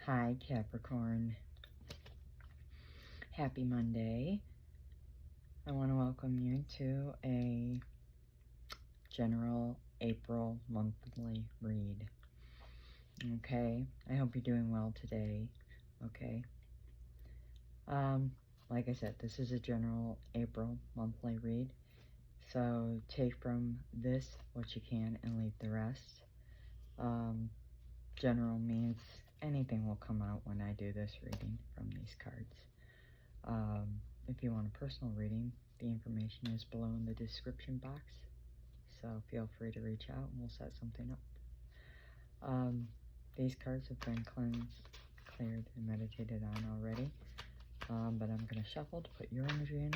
Hi, Capricorn. Happy Monday. I want to welcome you to a general April monthly read. Okay, I hope you're doing well today. Okay. Like I said, this is a general April monthly read. So take from this what you can and leave the rest. General means anything will come out when I do this reading from these cards. If you want a personal reading, the information is below in the description box, so feel free to reach out and we'll set something up. These cards have been cleansed, cleared, and meditated on already, but I'm going to shuffle to put your energy in.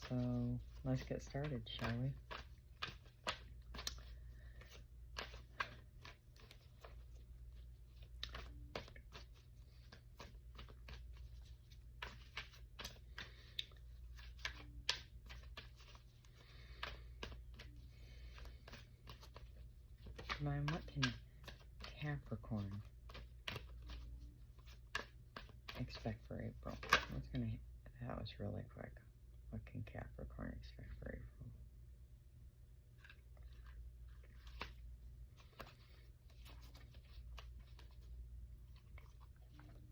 So let's get started, shall we? What can Capricorn expect for April? That was really quick. What can Capricorn expect for April?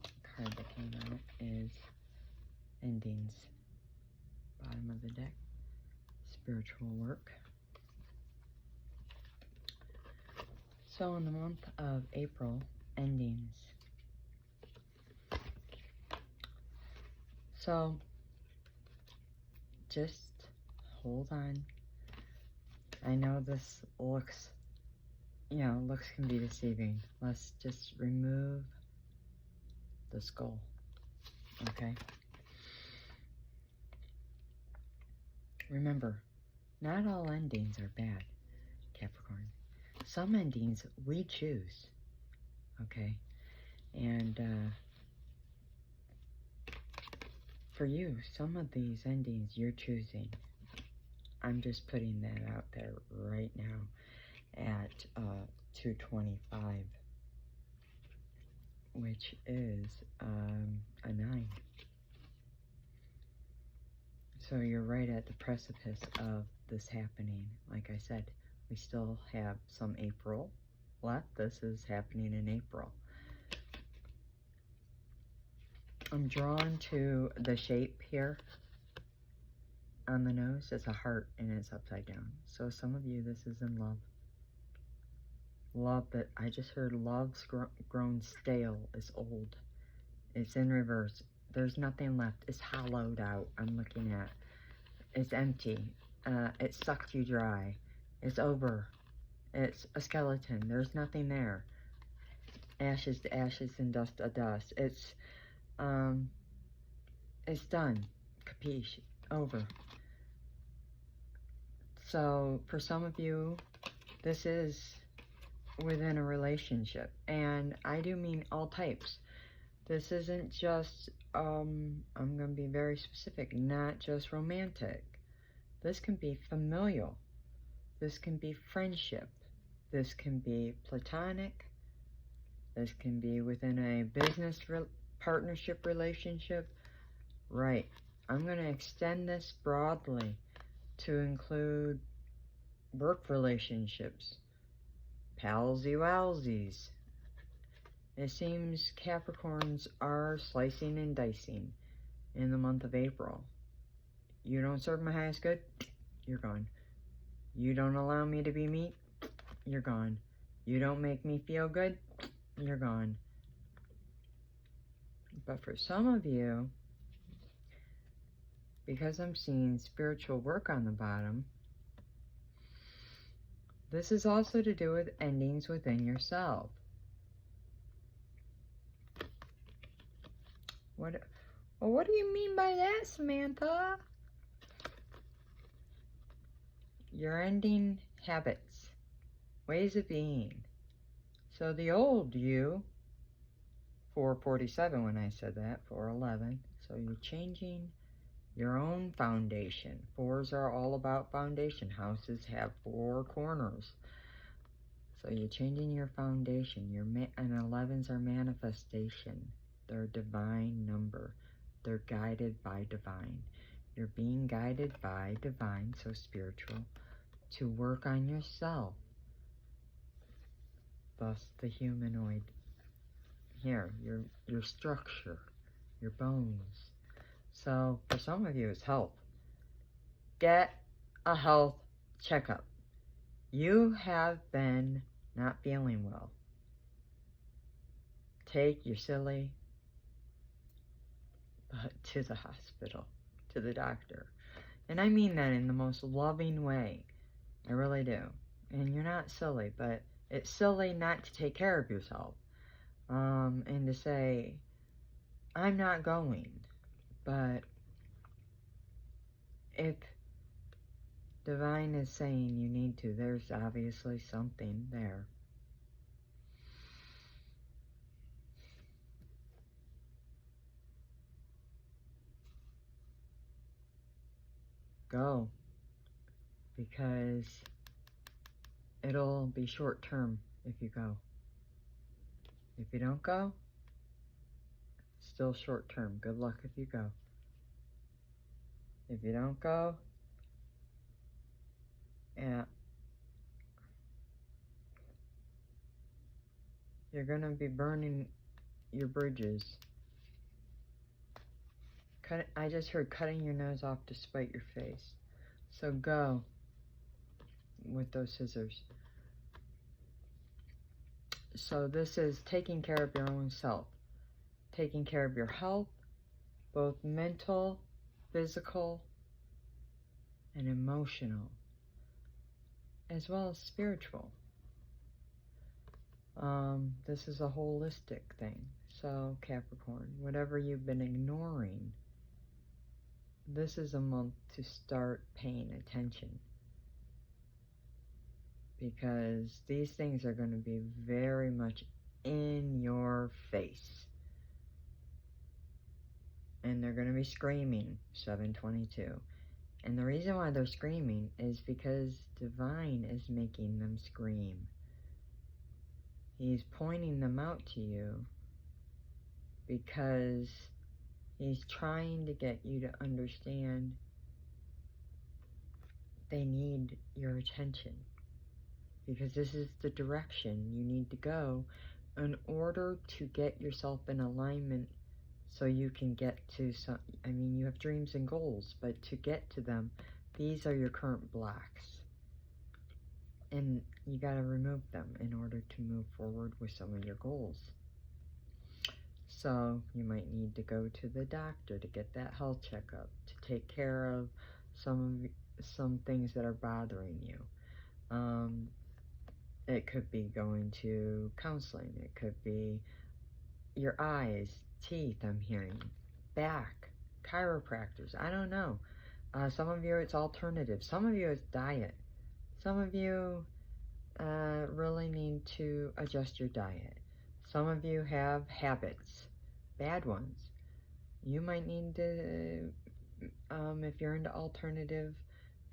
The card that came out is Endings. Bottom of the deck. Spiritual work. So in the month of April, endings. So just hold on. I know this looks can be deceiving. Let's just remove the skull, okay? Remember, not all endings are bad, Capricorn. Some endings we choose, okay? And for you, some of these endings you're choosing. I'm just putting that out there right now at 225, which is a 9. So you're right at the precipice of this happening. Like I said, we still have some April left. This is happening in April. I'm drawn to the shape here on the nose. It's a heart and it's upside down. So some of you, this is in love. Love that I just heard love's grown stale, is old. It's in reverse. There's nothing left. It's hollowed out. I'm looking at. It's empty. It sucked you dry. It's over. It's a skeleton. There's nothing there. Ashes to ashes and dust to dust. It's done. Capiche? Over. So for some of you, this is within a relationship, and I do mean all types. This isn't just I'm gonna be very specific, not just romantic. This can be familial. This can be friendship. This can be platonic. This can be within a business partnership relationship. Right. I'm going to extend this broadly to include work relationships, palsy-walsies. It seems Capricorns are slicing and dicing in the month of April. You don't serve my highest good, you're gone. You don't allow me to be me, you're gone. You don't make me feel good, you're gone. But for some of you, because I'm seeing spiritual work on the bottom, this is also to do with endings within yourself. What do you mean by that, Samantha? You're ending habits, ways of being. So the old you, 447 when I said that, 411. So you're changing your own foundation. 4s are all about foundation. Houses have 4 corners. So you're changing your foundation. And 11s are manifestation. They're a divine number. They're guided by divine. You're being guided by divine, so spiritual, to work on yourself. Thus the humanoid. Here, your structure, your bones. So for some of you, it's health. Get a health checkup. You have been not feeling well. Take your silly butt to the hospital, to the doctor. And I mean that in the most loving way. I really do. And you're not silly, but it's silly not to take care of yourself. And to say, I'm not going. But if divine is saying you need to, there's obviously something there. Go. Because it'll be short term if you go. If you don't go, still short term. Good luck if you go. If you don't go, yeah, you're gonna be burning your bridges. I just heard cutting your nose off to spite your face. So go with those scissors. So this is taking care of your own self. Taking care of your health, both mental, physical, and emotional, as well as spiritual. This is a holistic thing. So Capricorn, whatever you've been ignoring, this is a month to start paying attention, because these things are going to be very much in your face. And they're going to be screaming, 722. And the reason why they're screaming is because divine is making them scream. He's pointing them out to you because he's trying to get you to understand they need your attention. Because this is the direction you need to go in order to get yourself in alignment, so you can get to some, I mean, you have dreams and goals, but to get to them, these are your current blocks. And you got to remove them in order to move forward with some of your goals. So you might need to go to the doctor to get that health checkup, to take care of some things that are bothering you. It could be going to counseling. It could be your eyes, teeth, I'm hearing, back, chiropractors, I don't know. Some of you, it's alternative. Some of you, it's diet. Some of you really need to adjust your diet. Some of you have habits, bad ones. You might need to, if you're into alternative,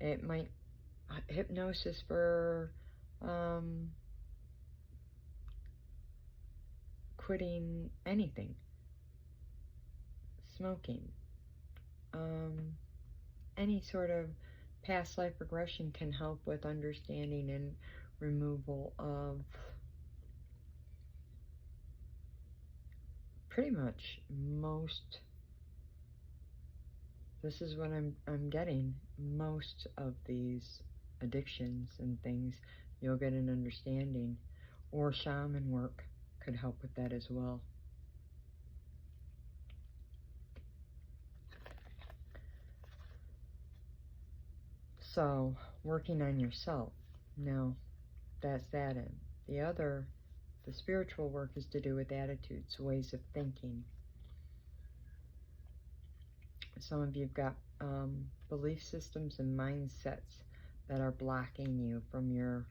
it might, hypnosis for quitting anything, smoking, any sort of past life regression can help with understanding and removal of pretty much most, this is what I'm getting, most of these addictions and things. You'll get an understanding, or shaman work could help with that as well. So, working on yourself. Now, that's that end. The spiritual work is to do with attitudes, ways of thinking. Some of you've got belief systems and mindsets that are blocking you from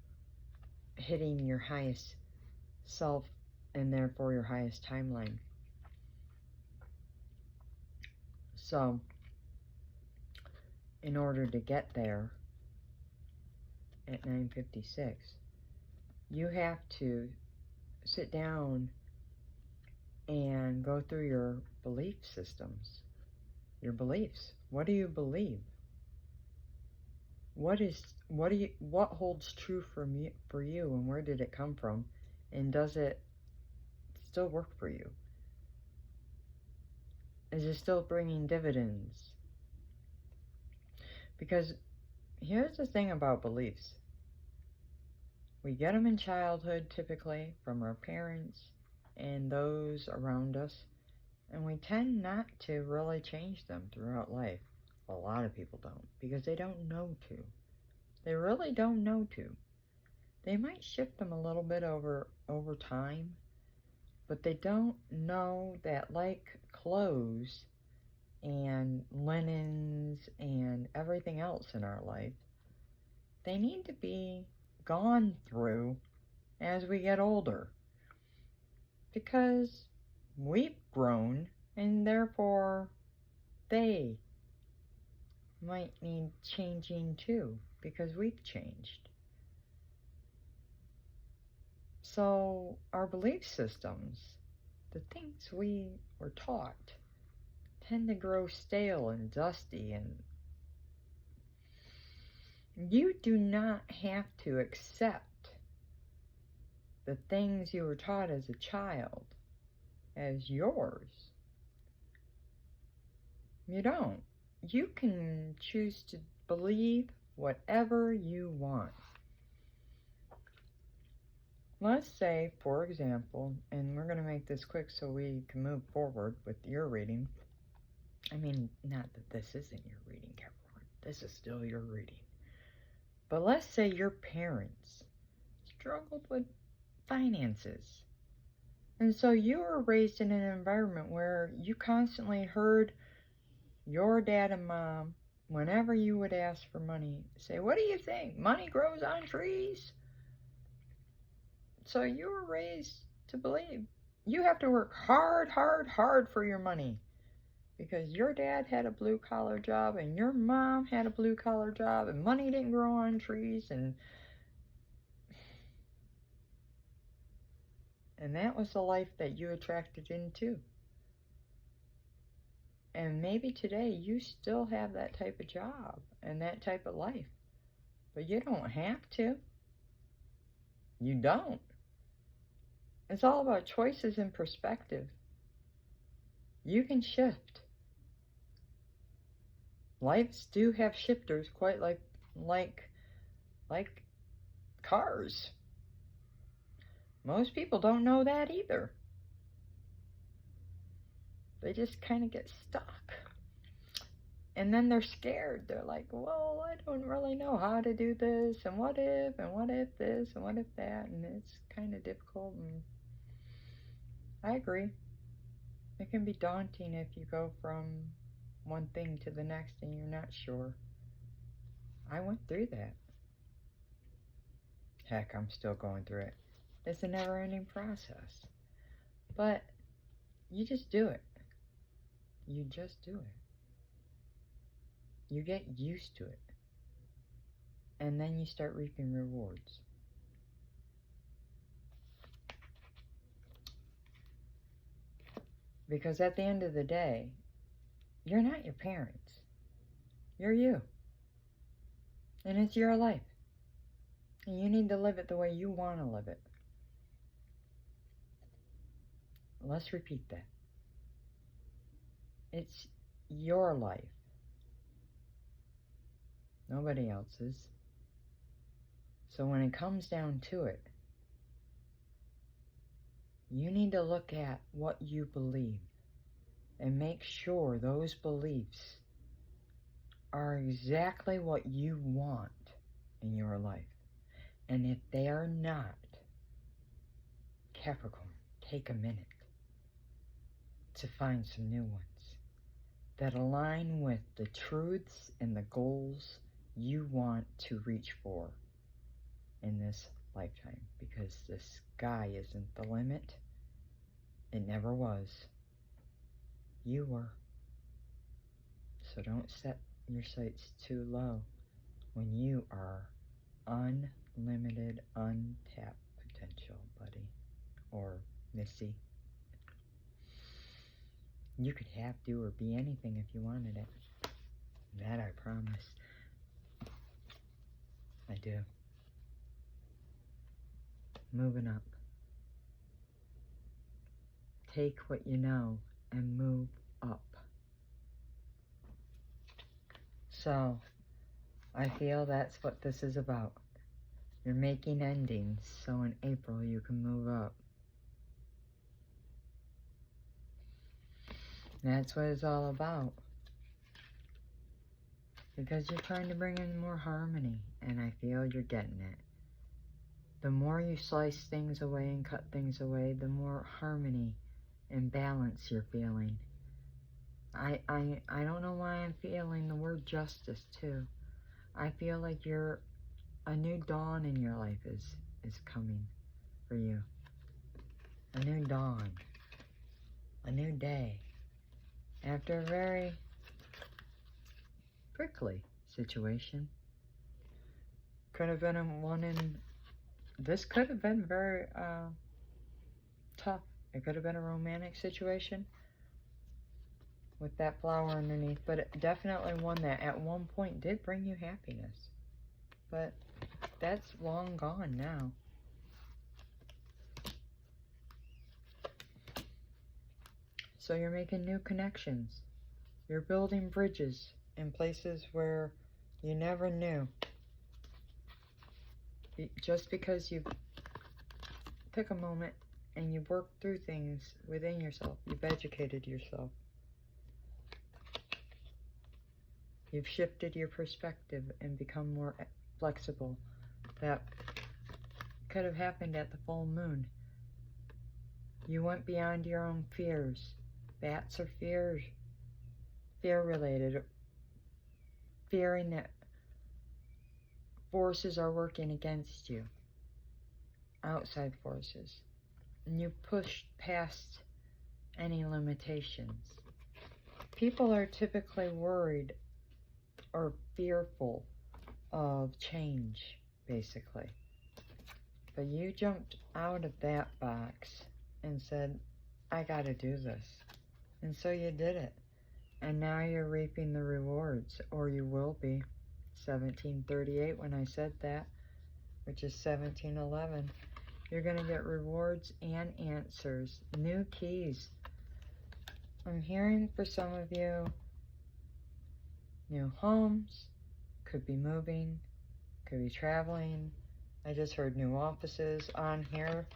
hitting your highest self and therefore your highest timeline. So, in order to get there at 9:56, you have to sit down and go through your belief systems, your beliefs. What do you believe? What holds true for you, and where did it come from? And does it still work for you? Is it still bringing dividends? Because here's the thing about beliefs. We get them in childhood, typically, from our parents and those around us, and we tend not to really change them throughout life. A lot of people don't, because they don't know to. They really don't know to. They might shift them a little bit over time, but they don't know that, like clothes and linens and everything else in our life, they need to be gone through as we get older, because we've grown, and therefore they might need changing too, because we've changed. So our belief systems, the things we were taught, tend to grow stale and dusty, and you do not have to accept the things you were taught as a child as yours. You don't. You can choose to believe whatever you want. Let's say, for example, and we're going to make this quick so we can move forward with your reading. I mean, not that this isn't your reading, Capricorn. This is still your reading. But let's say your parents struggled with finances. And so you were raised in an environment where you constantly heard your dad and mom, whenever you would ask for money, say, "What do you think? Money grows on trees?" So you were raised to believe you have to work hard, hard, hard for your money, because your dad had a blue-collar job and your mom had a blue-collar job, and money didn't grow on trees, and that was the life that you attracted into. And maybe today you still have that type of job and that type of life, but you don't have to. You don't. It's all about choices and perspective. You can shift. Lives do have shifters, quite like cars. Most people don't know that either. They just kind of get stuck. And then they're scared. They're like, well, I don't really know how to do this, and what if this, and what if that, and it's kind of difficult. And I agree. It can be daunting if you go from one thing to the next and you're not sure. I went through that. Heck, I'm still going through it. It's a never-ending process. But you just do it. You just do it. You get used to it. And then you start reaping rewards. Because at the end of the day, you're not your parents. You're you. And it's your life. And you need to live it the way you want to live it. Let's repeat that. It's your life. Nobody else's. So when it comes down to it, you need to look at what you believe and make sure those beliefs are exactly what you want in your life. And if they are not, Capricorn, take a minute to find some new ones that align with the truths and the goals you want to reach for in this lifetime, because the sky isn't the limit. It never was. You were. So don't set your sights too low when you are unlimited, untapped potential, buddy. Or Missy. You could have, do, or be anything if you wanted it. That I promise. I do. Moving up. Take what you know and move up. So, I feel that's what this is about. You're making endings, so in April you can move up. That's what it's all about. Because you're trying to bring in more harmony, and I feel you're getting it. The more you slice things away and cut things away, the more harmony and balance you're feeling. I don't know why I'm feeling the word justice too. I feel like a new dawn in your life is coming for you. A new dawn. A new day. After a very prickly situation. Could have been this could have been very tough. It could have been a romantic situation with that flower underneath, but it definitely one that at one point did bring you happiness. But that's long gone now. So you're making new connections. You're building bridges in places where you never knew. Just because you took a moment and you worked through things within yourself, you've educated yourself. You've shifted your perspective and become more flexible. That could have happened at the full moon. You went beyond your own fears. That's are fear-related. Fearing that forces are working against you. Outside forces. And you pushed past any limitations. People are typically worried or fearful of change, basically. But you jumped out of that box and said, I gotta do this. And so you did it. And now you're reaping the rewards, or you will be. 1738 when I said that, which is 1711. You're going to get rewards and answers. New keys. I'm hearing for some of you, new homes, could be moving, could be traveling. I just heard new offices on here.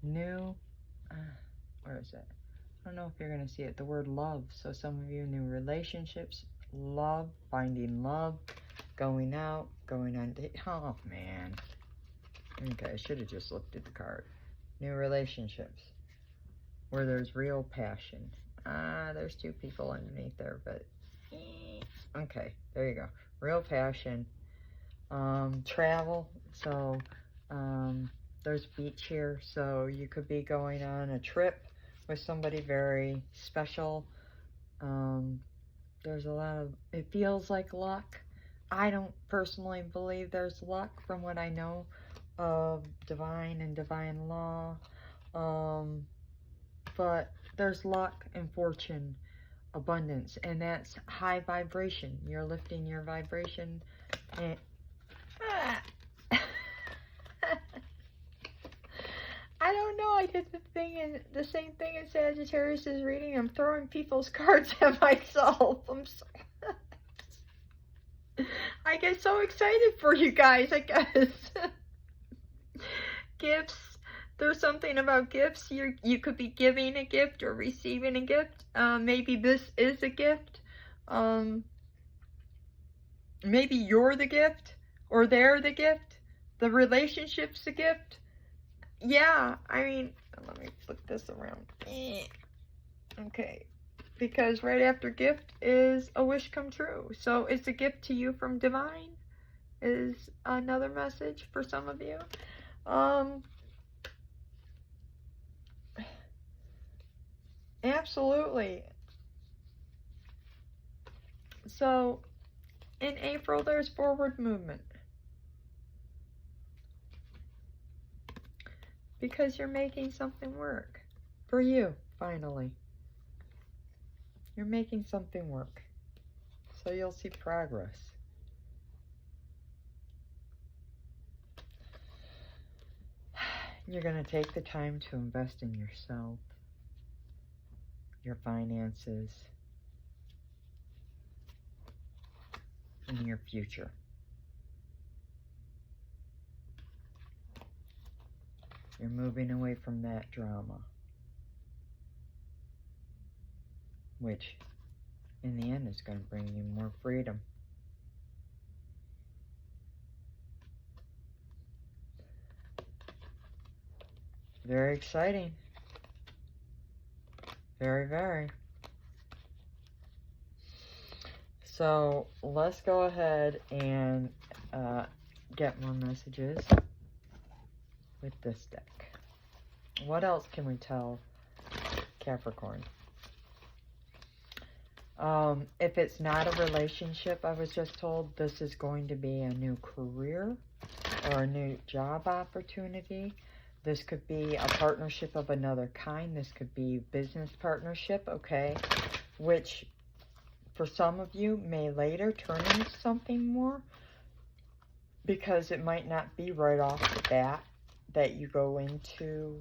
New, where is it? I don't know if you're going to see it. The word love. So some of you, new relationships, love, finding love, going out, going on date. Oh, man. Okay, I should have just looked at the card. New relationships where there's real passion. There's two people underneath there, but okay, there you go. Real passion. Travel. So there's beach here, so you could be going on a trip with somebody very special. There's a lot of, it feels like luck. I don't personally believe there's luck from what I know of divine and divine law. But there's luck and fortune, abundance, and that's high vibration. You're lifting your vibration. And I don't know, I did the same thing in Sagittarius' reading. I'm throwing people's cards at myself. I'm sorry. I get so excited for you guys, I guess. Gifts. There's something about gifts. You could be giving a gift or receiving a gift. Maybe this is a gift. Maybe you're the gift, or they're the gift. The relationship's the gift. Yeah, I mean, let me flip this around. Okay, because right after gift is a wish come true. So it's a gift to you from divine is another message for some of you. Absolutely. So in April, there's forward movement. because you're making something work for you, finally. You're making something work. So you'll see progress. You're going to take the time to invest in yourself, your finances, and your future. You're moving away from that drama, which in the end is going to bring you more freedom. Very exciting. Very, very. So let's go ahead and get more messages with this deck. What else can we tell Capricorn? If it's not a relationship, I was just told this is going to be a new career or a new job opportunity. This could be a partnership of another kind. This could be business partnership, okay? Which, for some of you, may later turn into something more. Because it might not be right off the bat that you go into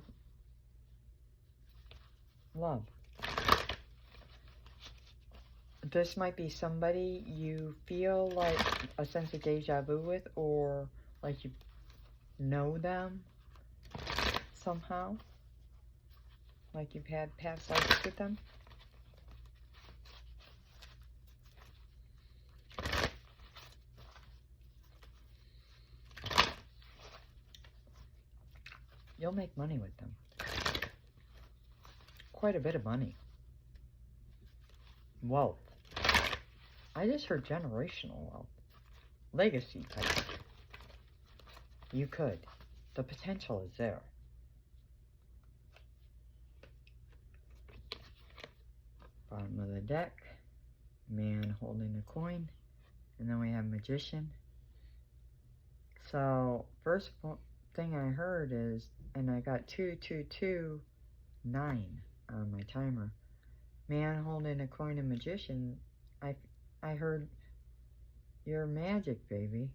love. This might be somebody you feel like a sense of deja vu with, or like you know them somehow, like you've had past lives with them. You'll make money with them. Quite a bit of money. Wealth. I just heard generational wealth. Legacy type. You could. The potential is there. Bottom of the deck. Man holding a coin. And then we have Magician. So, first thing I heard is, and I got 2229 on my timer. Man holding a coin and Magician. I heard you're magic, baby.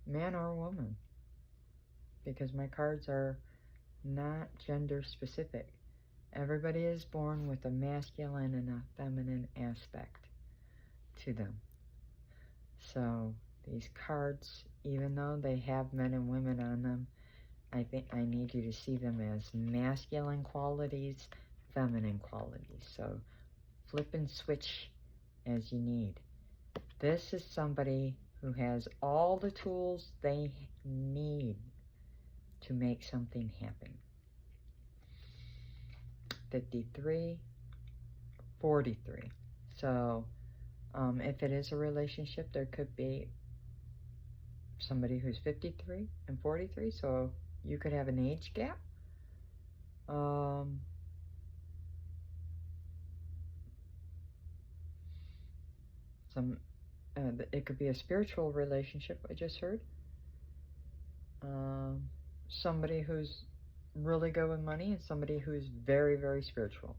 Man or woman. Because my cards are not gender specific. Everybody is born with a masculine and a feminine aspect to them. So these cards, even though they have men and women on them, I think I need you to see them as masculine qualities, feminine qualities. So flip and switch as you need. This is somebody who has all the tools they need to make something happen. 53, 43. So if it is a relationship, there could be somebody who's 53 and 43, so you could have an age gap. It could be a spiritual relationship, I just heard. Somebody who's really good with money and somebody who's very, very spiritual.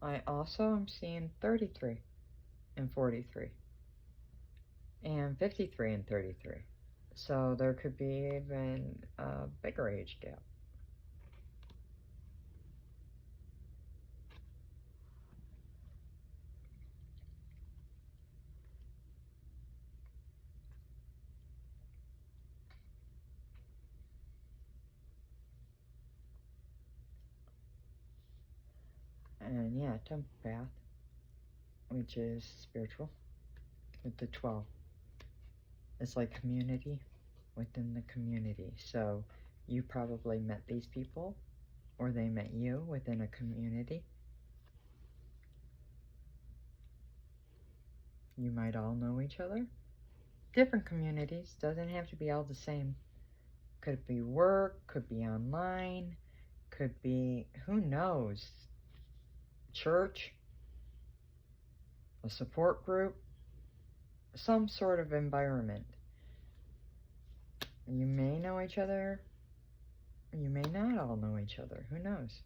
I also am seeing 33 and 43 and 53 and 33. So there could be even a bigger age gap. And yeah, temple path, which is spiritual, with the 12. It's like community within the community. So you probably met these people, or they met you within a community. You might all know each other. Different communities, doesn't have to be all the same. Could be work, could be online, could be, who knows, church, a support group, some sort of environment. You may know each other. You may not all know each other. Who knows?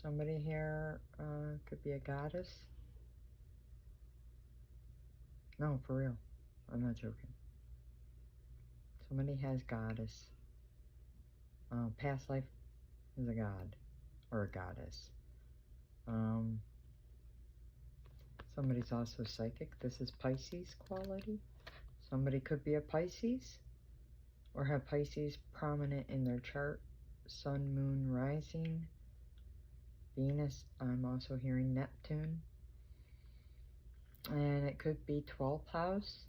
Somebody here could be a goddess. No, for real. I'm not joking. Somebody has goddess. Past life is a god or a goddess. Somebody's also psychic. This is Pisces quality. Somebody could be a Pisces or have Pisces prominent in their chart. Sun, moon, rising. Venus, I'm also hearing Neptune. And it could be 12th house.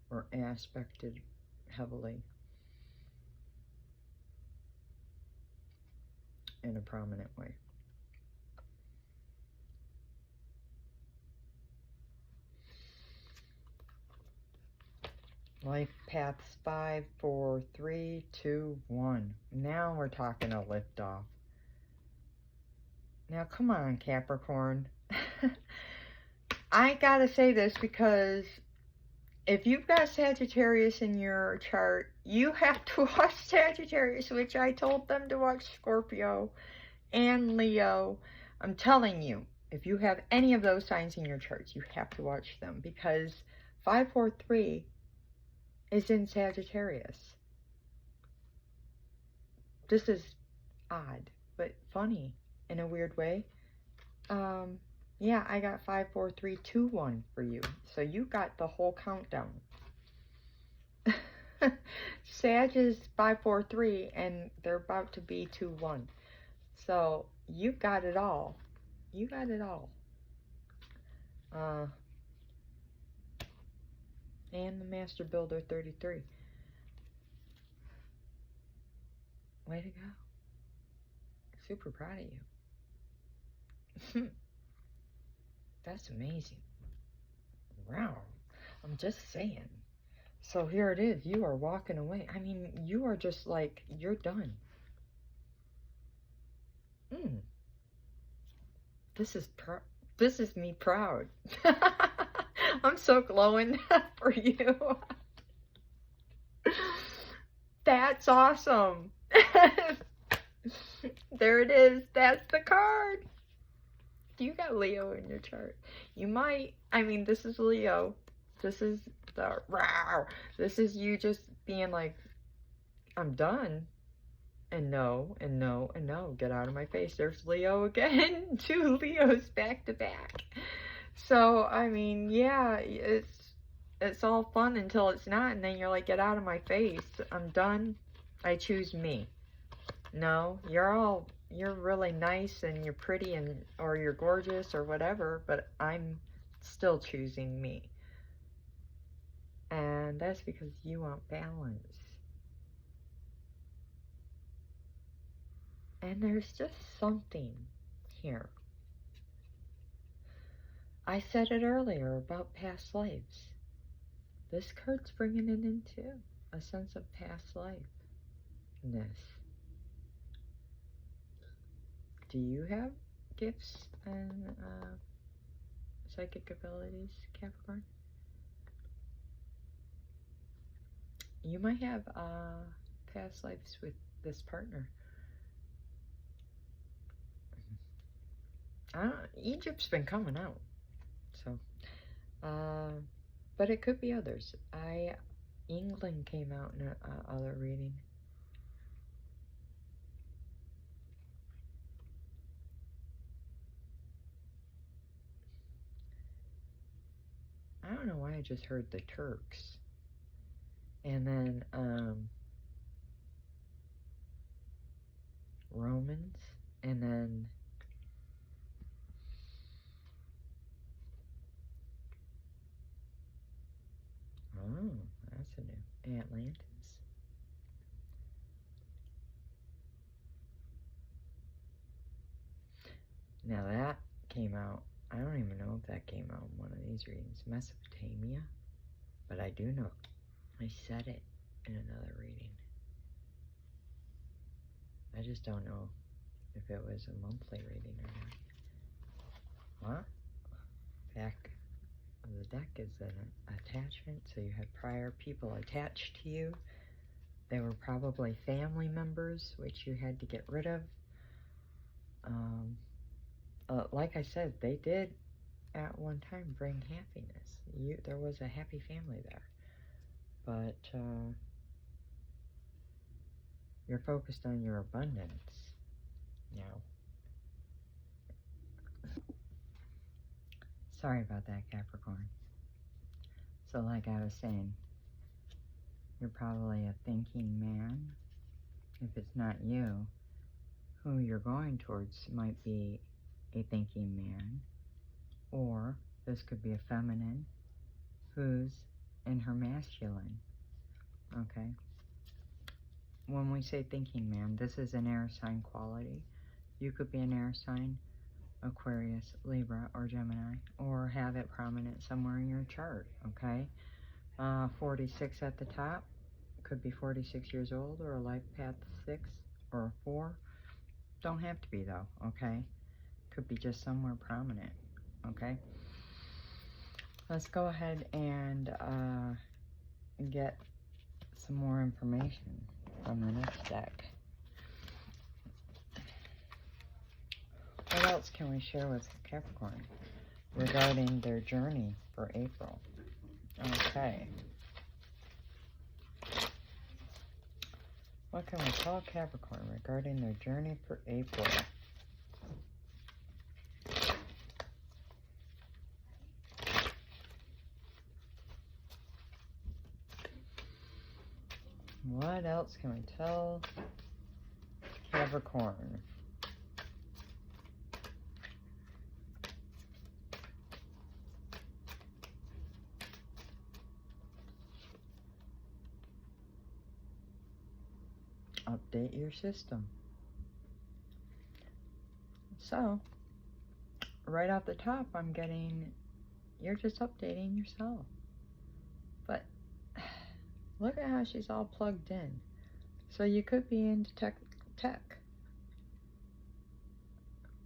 Or aspected heavily in a prominent way. Life paths 5, 4, 3, 2, 1. Now we're talking a liftoff. Now come on, Capricorn. I gotta say this because if you've got Sagittarius in your chart, you have to watch Sagittarius, which I told them to watch Scorpio and Leo. I'm telling you, if you have any of those signs in your charts, you have to watch them because 543 is in Sagittarius. This is odd, but funny in a weird way. Yeah, I got 5, 4, 3, 2, 1 for you. So you got the whole countdown. Sag is 5, 4, 3, and they're about to be 2, 1. So you got it all. You got it all. And the Master Builder 33. Way to go. Super proud of you. That's amazing. Wow. I'm just saying. So here it is. You are walking away. I mean, you are just like, you're done. This is me proud. I'm so glowing for you. That's awesome. There it is. That's the card. You got Leo in your chart. You might, I mean, this is Leo. This is the rawr. This is you just being like, I'm done. And no, and no, and no. Get out of my face. There's Leo again. 2 Leos back to back. So, I mean, yeah, it's all fun until it's not. And then you're like, get out of my face. I'm done. I choose me. No, you're really nice and you're pretty and or you're gorgeous or whatever, but I'm still choosing me. And that's because you want balance. And there's just something here. I said it earlier about past lives. This card's bringing it into a sense of past life-ness. Do you have gifts and psychic abilities, Capricorn? You might have past lives with this partner. Egypt's been coming out, so but it could be others. England came out in other reading. I don't know why I just heard the Turks, and then Romans, and then oh, that's a new Atlantis. Now that came out. I don't even know if that came out in one of these readings. Mesopotamia. But I do know. I said it in another reading. I just don't know if it was a monthly reading or not. What? Back of the deck is an attachment, so you had prior people attached to you. They were probably family members, which you had to get rid of. Like I said, they did at one time bring happiness. There was a happy family there. But you're focused on your abundance now. Sorry about that, Capricorn. So like I was saying, you're probably a thinking man. If it's not you, who you're going towards might be a thinking man. Or this could be a feminine who's in her masculine. Okay? When we say thinking man, this is an air sign quality. You could be an air sign, Aquarius, Libra, or Gemini, or have it prominent somewhere in your chart, okay? 46 at the top, could be 46 years old, or a life path 6 or a 4. Don't have to be though, okay? Could be just somewhere prominent, okay? Let's go ahead and get some more information on the next deck. What else can we share with Capricorn regarding their journey for April? Okay. What can we tell Capricorn regarding their journey for April? What else can we tell Capricorn? Update your system. So, right off the top, I'm getting, you're just updating yourself. But look at how she's all plugged in. So you could be into tech.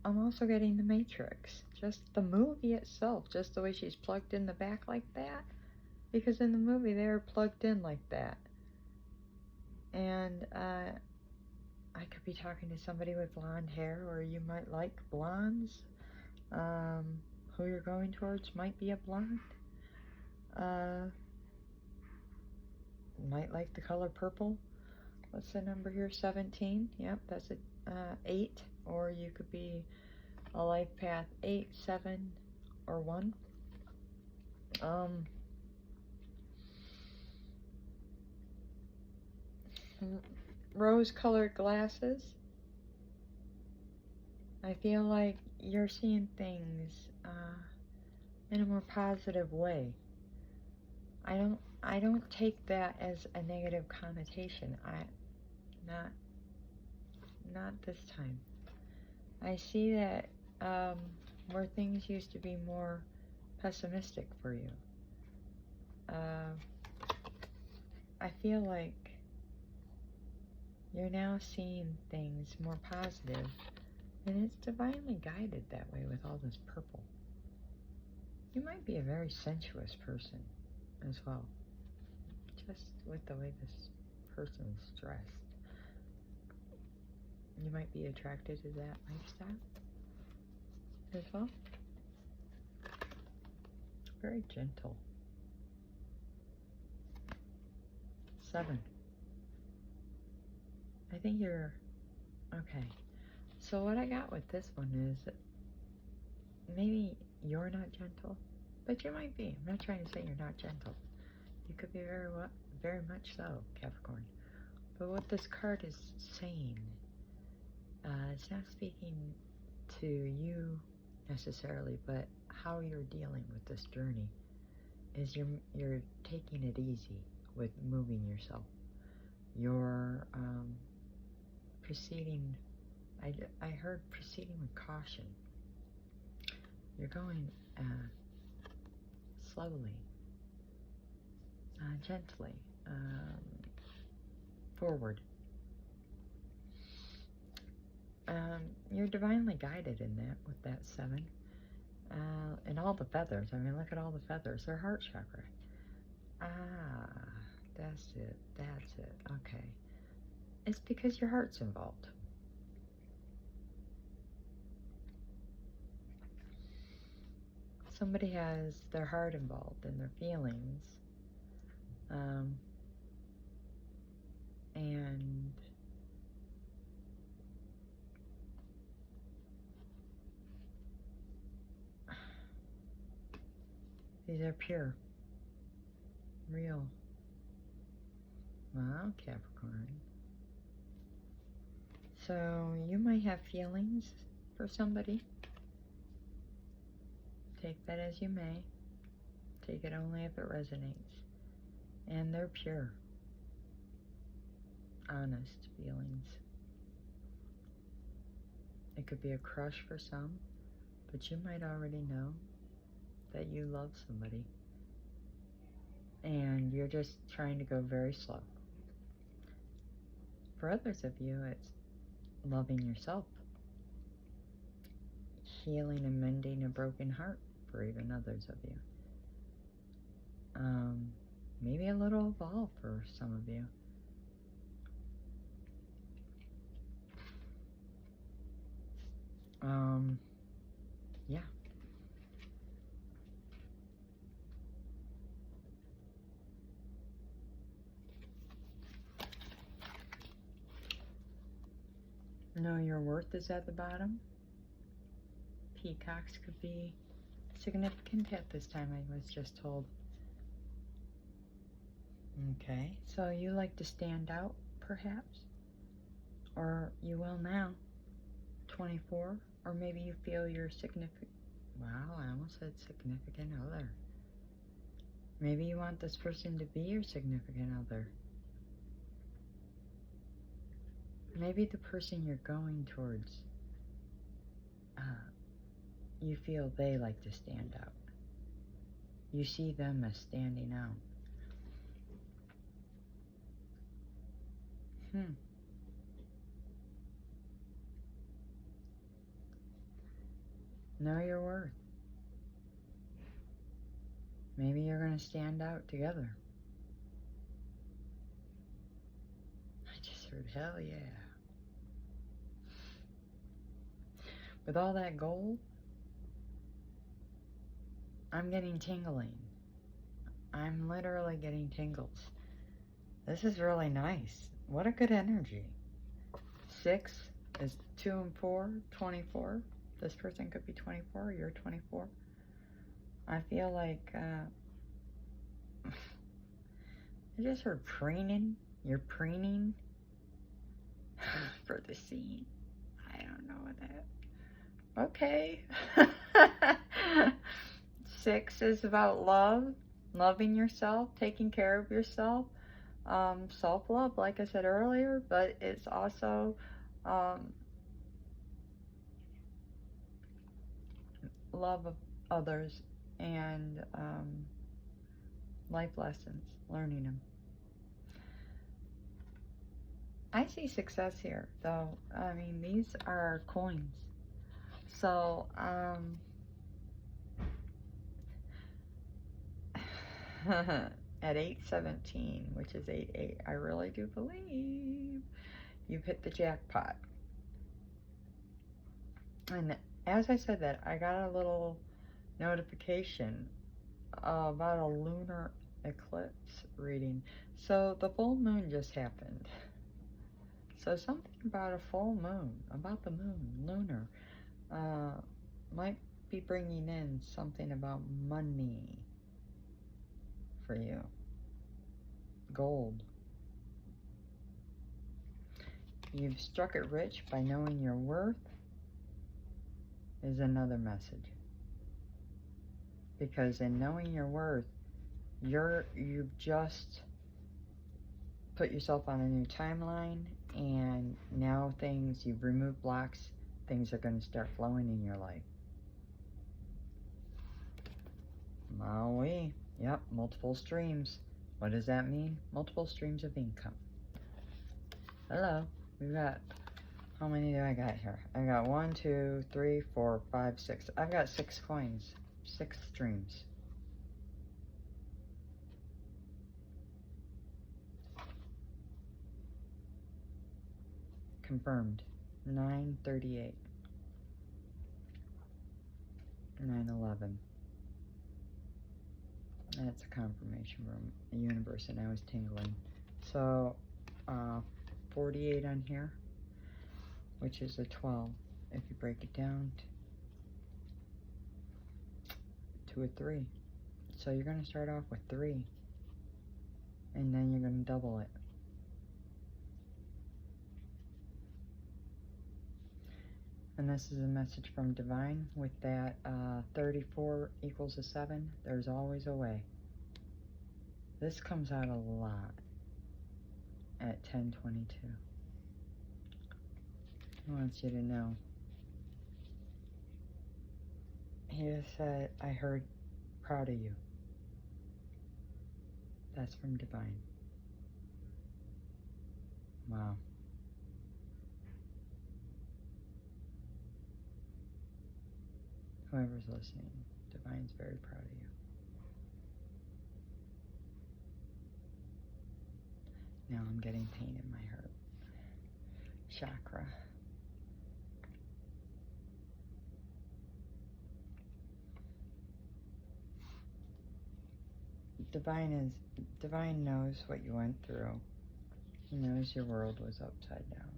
I'm also getting the Matrix. Just the movie itself, just the way she's plugged in the back like that. Because in the movie, they were plugged in like that. And I could be talking to somebody with blonde hair, or you might like blondes. Who you're going towards might be a blonde. Might like the color purple. What's the number here? 17. Yep, that's a 8. Or you could be a life path 8, 7, or 1. Rose-colored glasses. I feel like you're seeing things in a more positive way. I don't take that as a negative connotation. Not this time. I see that where things used to be more pessimistic for you. I feel like you're now seeing things more positive, and it's divinely guided that way with all this purple. You might be a very sensuous person as well, just with the way this person's dressed. You might be attracted to that lifestyle as well. Very gentle. 7. I think you're okay. So what I got with this one is that maybe you're not gentle, but you might be. I'm not trying to say you're not gentle. You could be very much so, Capricorn. But what this card is saying, it's not speaking to you necessarily, but how you're dealing with this journey is you're taking it easy with moving yourself. You're proceeding, I heard proceeding with caution. You're going slowly, gently, forward. You're divinely guided in that, with that 7. And all the feathers. I mean, look at all the feathers. They're heart chakra. That's it. That's it. Okay. It's because your heart's involved. Somebody has their heart involved and their feelings. And these are pure, real. Wow, Capricorn. So you might have feelings for somebody. Take that as you may. Take it only if it resonates. And they're pure, honest feelings. It could be a crush for some, but you might already know that you love somebody. And you're just trying to go very slow. For others of you, it's loving yourself. Healing and mending a broken heart for even others of you. Maybe a little evolve for some of you. Yeah. Know your worth is at the bottom. Peacocks could be significant at this time, I was just told. Okay, so you like to stand out, perhaps? Or you will now. 24, or maybe you feel your significant, wow, I almost said significant other. Maybe you want this person to be your significant other. Maybe the person you're going towards, you feel they like to stand out. You see them as standing out. Know your worth. Maybe you're going to stand out together. I just heard hell yeah. With all that gold, I'm getting tingling. I'm literally getting tingles. This is really nice. What a good energy. 6 is 2 and 4, 24. This person could be 24, you're 24. I feel like, I just heard preening. You're preening for the scene. I don't know what that. Okay. 6 is about love, loving yourself, taking care of yourself, self-love, like I said earlier, but it's also love of others and life lessons, learning them. I see success here, though. I mean, these are coins. So, at 817, which is 88, I really do believe you've hit the jackpot. And as I said that, I got a little notification about a lunar eclipse reading. So the full moon just happened. So something about a full moon, about the moon, lunar, might be bringing in something about money for you. Gold. You've struck it rich by knowing your worth is another message. Because in knowing your worth, you've just put yourself on a new timeline, and now you've removed blocks, things are going to start flowing in your life. Maui. Yep, multiple streams. What does that mean? Multiple streams of income. Hello. We've got How many do I got here? I got 1, 2, 3, 4, 5, 6. I've got 6 coins. 6 streams. Confirmed. 938. 911. That's a confirmation from the universe, and I was tingling. So, 48 on here, which is a 12. If you break it down to a 3. So you're going to start off with 3, and then you're going to double it. And this is a message from Divine with that 34 equals a 7. There's always a way. This comes out a lot at 10:22. He wants you to know. He just said, I heard, proud of you. That's from Divine. Wow. Whoever's listening, Divine's very proud of you. Now I'm getting pain in my heart. Chakra. Divine knows what you went through. He knows your world was upside down.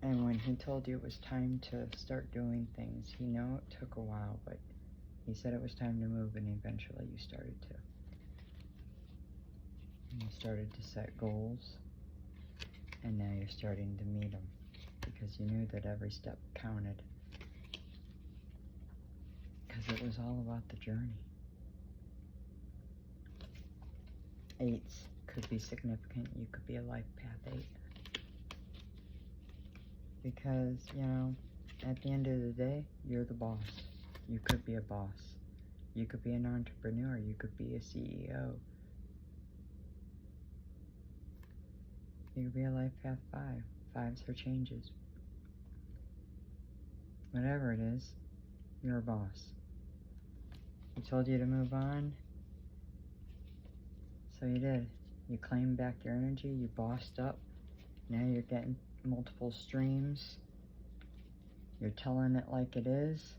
And when he told you it was time to start doing things, he knew it took a while, but he said it was time to move, and eventually you started to. And you started to set goals, and now you're starting to meet them, because you knew that every step counted. Because it was all about the journey. 8s could be significant. You could be a life path 8. Because, you know, at the end of the day, you're the boss. You could be a boss. You could be an entrepreneur. You could be a CEO. You could be a life path 5. 5s are changes. Whatever it is, you're a boss. He told you to move on, so you did. You claimed back your energy. You bossed up. Now you're getting multiple streams. You're telling it like it is.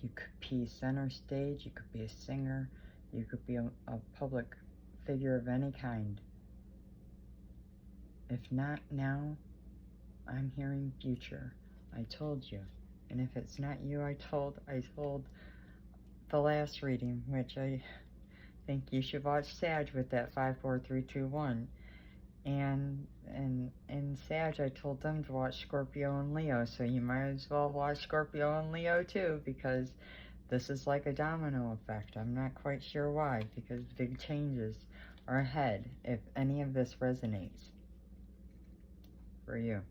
You could be center stage. You could be a singer. You could be a public figure of any kind. If not now, I'm hearing future. I told you. And if it's not you, I told the last reading, which I think you should watch Sag with that 5, 4, 3, 2, 1. And in Sag, I told them to watch Scorpio and Leo, so you might as well watch Scorpio and Leo too, because this is like a domino effect. I'm not quite sure why, because big changes are ahead if any of this resonates for you.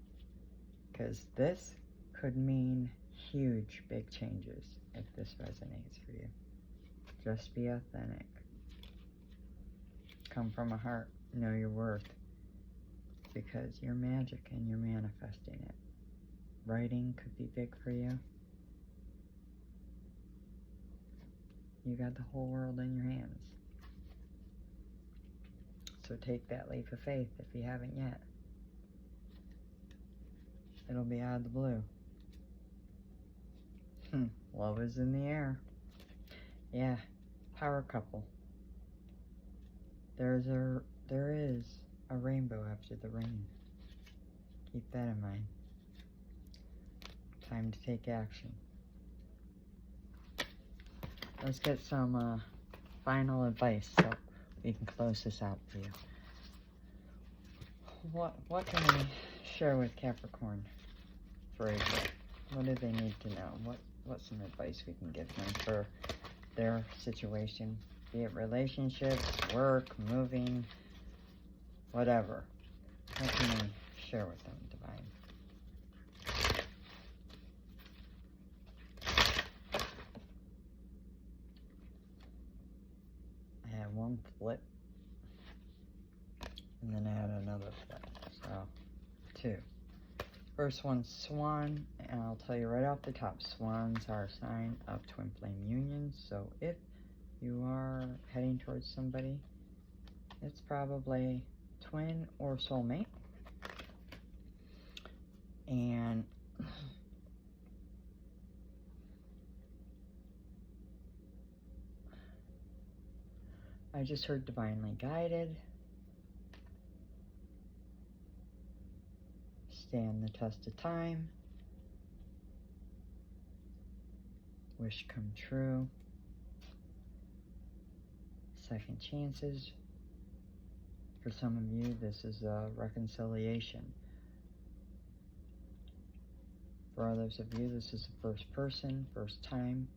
Because this could mean huge, big changes if this resonates for you. Just be authentic. Come from a heart. Know your worth. Because you're magic and you're manifesting it. Writing could be big for you. You got the whole world in your hands. So take that leap of faith if you haven't yet. It'll be out of the blue. Love is in the air. Yeah, power couple. There is a rainbow after the rain. Keep that in mind. Time to take action. Let's get some final advice so we can close this out for you. What can we share with Capricorn for April? What do they need to know? What's some advice we can give them for their situation? Be it relationships, work, moving, whatever. What can we share with them, Divine? I have one flip, and then I have another flip. So, 2. First one's Swan, and I'll tell you right off the top, Swans are a sign of twin flame union. So if you are heading towards somebody, it's probably twin or soulmate. And I just heard divinely guided. Stand the test of time. Wish come true. Second chances. For some of you, this is a reconciliation. For others of you, this is the first person, first time.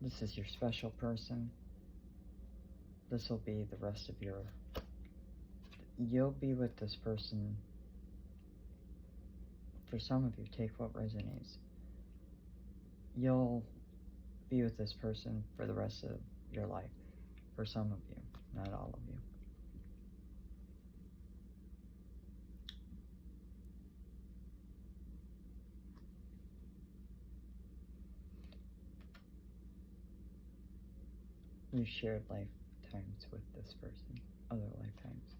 This is your special person. This will be the rest of your... You'll be with this person. For some of you, take what resonates. You'll be with this person for the rest of your life. For some of you, not all of you. You shared lifetimes with this person, other lifetimes.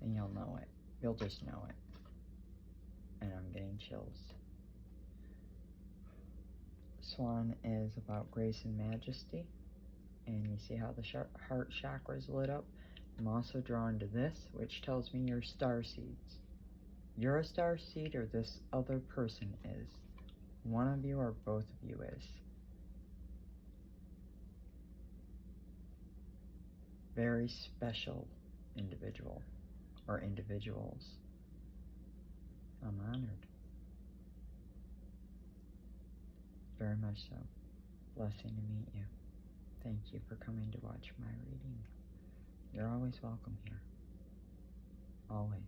And you'll know it. You'll just know it. And I'm getting chills. Swan is about grace and majesty. And you see how the heart chakra is lit up? I'm also drawn to this, which tells me you're star seeds. You're a star seed, or this other person is. One of you or both of you is. Very special individual. Or individuals. I'm honored. Very much so. Blessing to meet you. Thank you for coming to watch my reading. You're always welcome here. Always.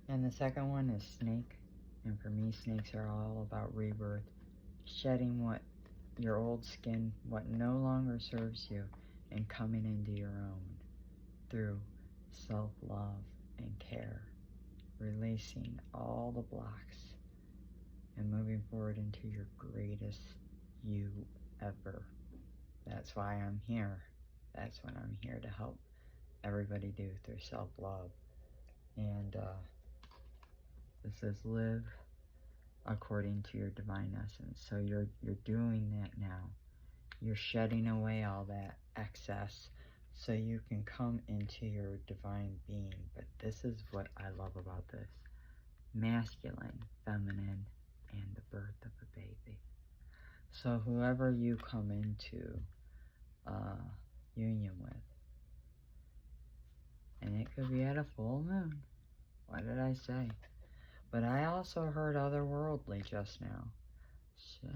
And the second one is snake. And for me, snakes are all about rebirth. Shedding what your old skin, what no longer serves you, and coming into your own. Through self-love and care, releasing all the blocks and moving forward into your greatest you ever. That's why I'm here. That's what I'm here to help everybody do through self-love. And this says live according to your divine essence. So you're doing that now. You're shedding away all that excess so you can come into your divine being. But this is what I love about this. Masculine, feminine, and the birth of a baby. So whoever you come into union with, and it could be at a full moon. What did I say? But I also heard otherworldly just now. So,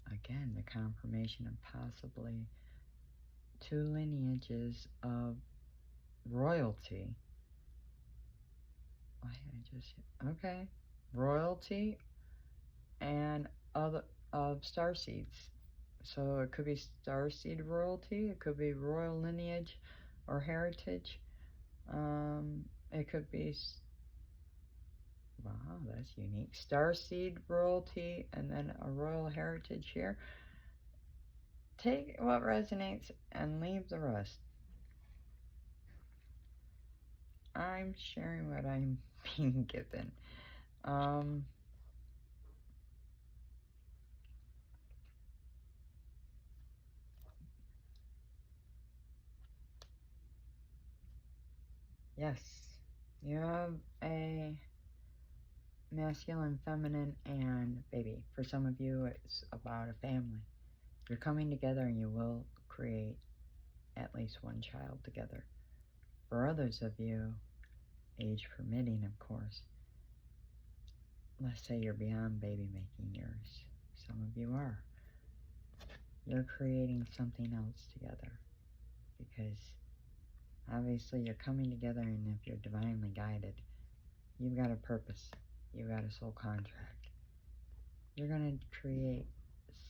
again, the confirmation of possibly 2 lineages of royalty. Why did I just... Okay. Royalty and other of starseeds. So it could be starseed royalty. It could be royal lineage or heritage. It could be... Wow, that's unique. Starseed royalty and then a royal heritage here. Take what resonates and leave the rest. I'm sharing what I'm being given. Yes, you have a masculine, feminine, and baby. For some of you, it's about a family. You're coming together and you will create at least one child together. For others of you, age permitting, of course, let's say you're beyond baby making years. Some of you are. You're creating something else together. Because obviously you're coming together, and if you're divinely guided, you've got a purpose. You've got a soul contract. You're going to create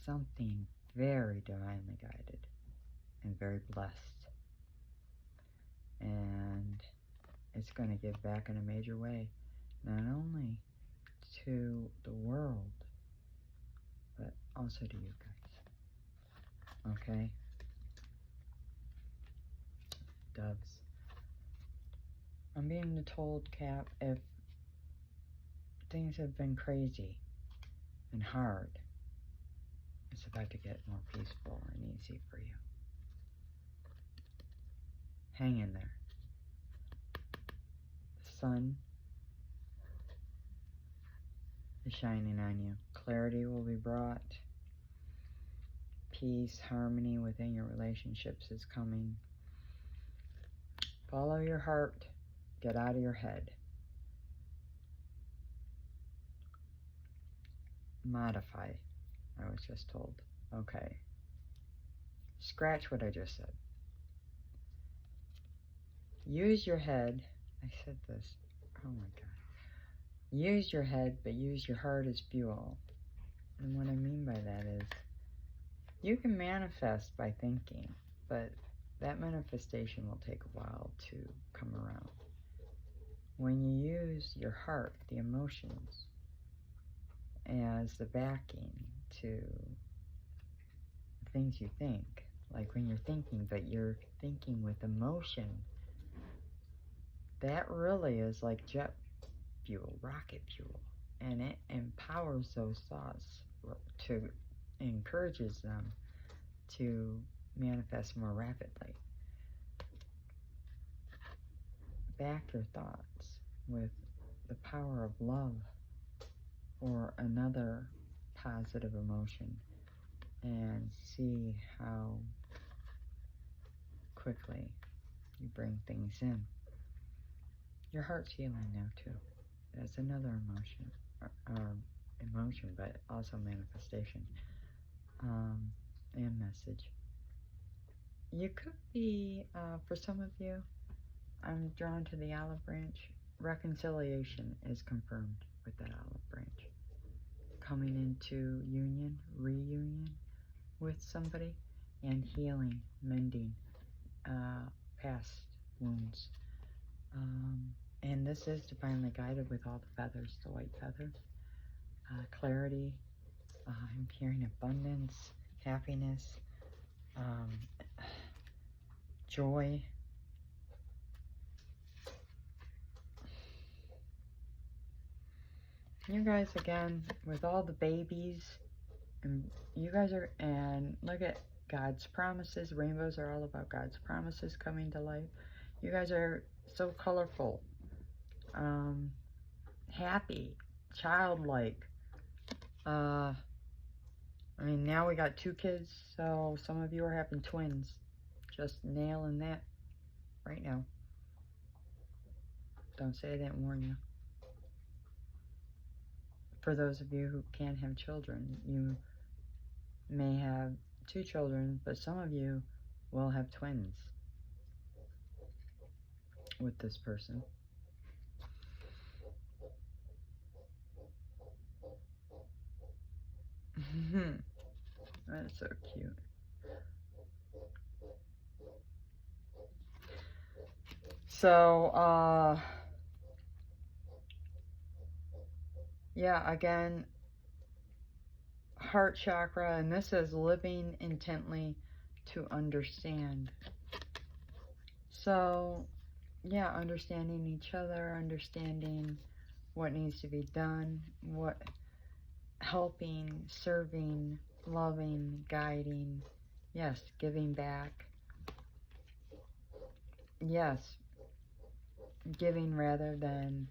something very divinely guided. and very blessed. And it's going to give back in a major way, not only to the world, but also to you guys. Okay? Doves. I'm being told, Cap, if things have been crazy and hard, it's about to get more peaceful and easy for you. Hang in there. The sun is shining on you. Clarity will be brought. Peace, harmony within your relationships is coming. Follow your heart. Get out of your head. Modify, I was just told. Okay. Scratch what I just said. Use your head. I said this. Oh my God. Use your head, but use your heart as fuel. And what I mean by that is, you can manifest by thinking, but that manifestation will take a while to come around. When you use your heart, the emotions, as the backing to the things you think, like when you're thinking, but you're thinking with emotion, that really is like jet fuel, rocket fuel, and it empowers those thoughts to, encourages them to manifest more rapidly. Back your thoughts with the power of love or another positive emotion and see how quickly you bring things in. Your heart's healing now too. That's another emotion, but also manifestation and message. You could be, for some of you, I'm drawn to the olive branch. Reconciliation is confirmed with that olive branch. Coming into union, reunion with somebody, and healing, mending past wounds. And this is divinely guided with all the feathers, the white feather. Clarity, I'm hearing abundance, happiness, joy. You guys, again, with all the babies, and you guys are, and look at God's promises. Rainbows are all about God's promises coming to life. You guys are so colorful, happy, childlike. I mean, now we got 2 kids, so some of you are having twins. Just nailing that right now. Don't say I didn't warn you. For those of you who can't have children, you may have 2 children, but some of you will have twins with this person. That's so cute. So, yeah, again, heart chakra, and this is living intently to understand. So, yeah, understanding each other, understanding what needs to be done, what helping, serving, loving, guiding, yes, giving back, yes, giving rather than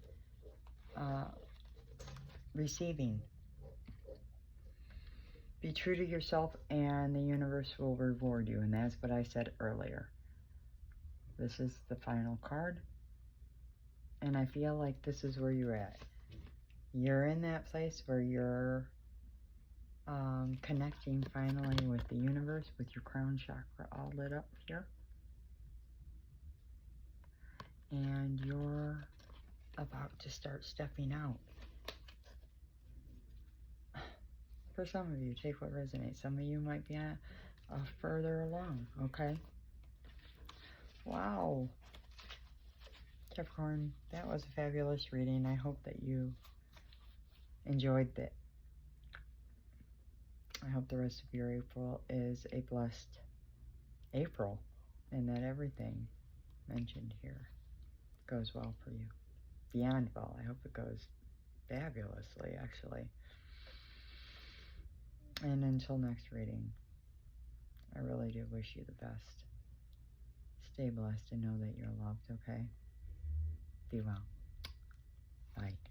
receiving. Be true to yourself and the universe will reward you, and that's what I said earlier. This is the final card, and I feel like this is where you're at. You're in that place where you're connecting finally with the universe, with your crown chakra all lit up here. And you're about to start stepping out. For some of you, take what resonates. Some of you might be further along, okay? Wow. Capricorn, that was a fabulous reading. I hope that you enjoyed it. I hope the rest of your April is a blessed April, and that everything mentioned here goes well for you. Beyond well. I hope it goes fabulously, actually. And until next reading, I really do wish you the best. Stay blessed and know that you're loved, okay? Be well. Bye.